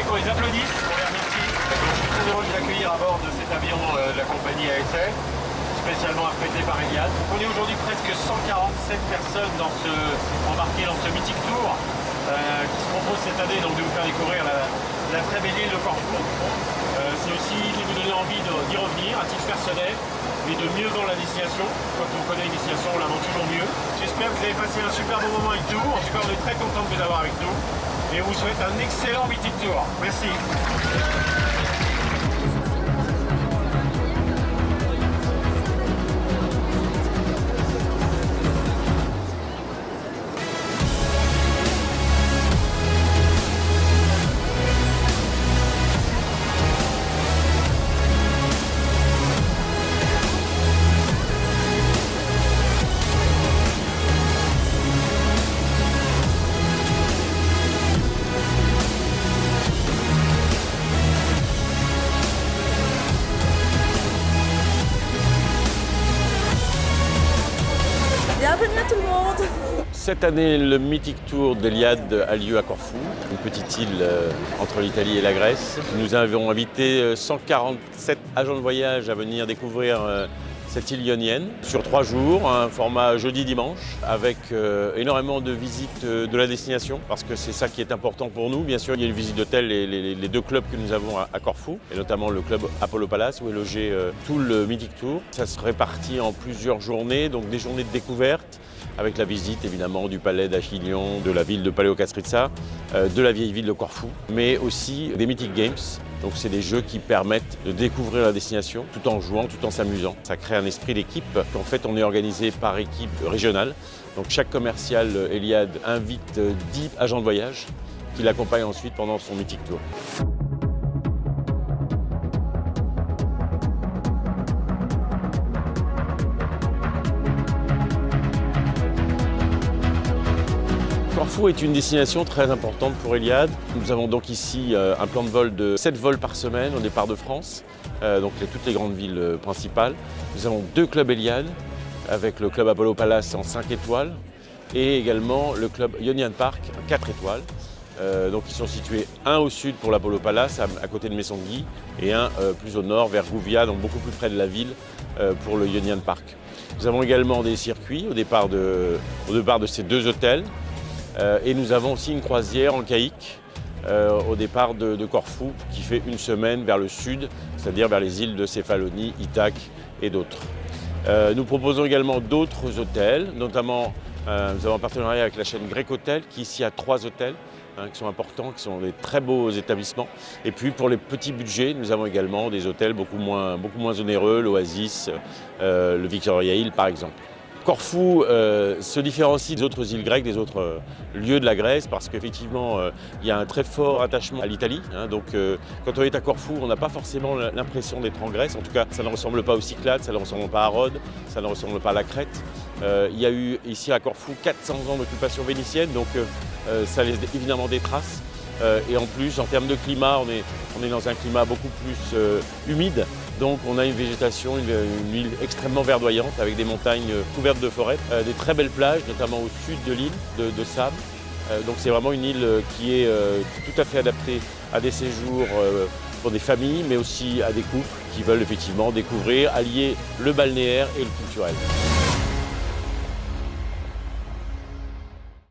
qu'on les applaudisse, on les remercie. Je suis très heureux de vous accueillir à bord de cet avion de la compagnie ASL, spécialement affrété par Eliade. On est aujourd'hui presque 147 personnes embarquées dans ce Mythic Tour qui se propose cette année donc, de vous faire découvrir la très belle île de Corfou. C'est aussi de vous donner envie d'y revenir à titre personnel et de mieux vendre la destination. Quand on connaît une destination, on la vend toujours mieux. J'espère que vous avez passé un super bon moment avec nous. En tout cas, on est très content de vous avoir avec nous. Et on vous souhaite un excellent Mythic Tour. Merci. Bienvenue à tout le monde. Cette année, le Mythic Tour d'Eliade a lieu à Corfou, une petite île entre l'Italie et la Grèce. Nous avons invité 147 agents de voyage à venir découvrir cette île ionienne sur 3 jours, un format jeudi-dimanche, avec énormément de visites de la destination, parce que c'est ça qui est important pour nous. Bien sûr, il y a une visite d'hôtel, les 2 clubs que nous avons à Corfou, et notamment le club Apollo Palace, où est logé tout le Mythic Tour. Ça se répartit en plusieurs journées, donc des journées de découverte, avec la visite évidemment du palais d'Achillion, de la ville de Paléokastritsa, de la vieille ville de Corfou, mais aussi des Mythic Games. Donc c'est des jeux qui permettent de découvrir la destination tout en jouant, tout en s'amusant. Ça crée un esprit d'équipe. En fait, on est organisé par équipe régionale. Donc chaque commercial Eliade invite 10 agents de voyage qui l'accompagnent ensuite pendant son Mythic Tour. Corfou est une destination très importante pour Eliade. Nous avons donc ici un plan de vol de 7 vols par semaine au départ de France, donc toutes les grandes villes principales. Nous avons 2 clubs Eliade, avec le club Apollo Palace en 5 étoiles et également le club Ionian Park en 4 étoiles. Donc ils sont situés un au sud pour l'Apollo Palace, à côté de Mesongui, et un plus au nord vers Gouvia, donc beaucoup plus près de la ville pour le Ionian Park. Nous avons également des circuits au départ de ces 2 hôtels. Et nous avons aussi une croisière en caïque au départ de Corfou qui fait une semaine vers le sud, c'est-à-dire vers les îles de Céphalonie, Ithaque et d'autres. Nous proposons également d'autres hôtels, notamment nous avons un partenariat avec la chaîne Grec Hotel qui ici a 3 hôtels qui sont importants, qui sont des très beaux établissements. Et puis pour les petits budgets, nous avons également des hôtels beaucoup moins onéreux, l'Oasis, le Victoria Hill par exemple. Corfou se différencie des autres îles grecques, des autres lieux de la Grèce, parce qu'effectivement, il y a un très fort attachement à l'Italie. Donc, quand on est à Corfou, on n'a pas forcément l'impression d'être en Grèce. En tout cas, ça ne ressemble pas aux Cyclades, ça ne ressemble pas à Rhodes, ça ne ressemble pas à la Crète. Il y a eu ici à Corfou 400 ans d'occupation vénitienne, donc ça laisse évidemment des traces. Et en plus, en termes de climat, on est dans un climat beaucoup plus humide. Donc on a une végétation, une île extrêmement verdoyante avec des montagnes couvertes de forêts, des très belles plages, notamment au sud de l'île, de sable. Donc c'est vraiment une île qui est tout à fait adaptée à des séjours pour des familles, mais aussi à des couples qui veulent effectivement découvrir, allier le balnéaire et le culturel.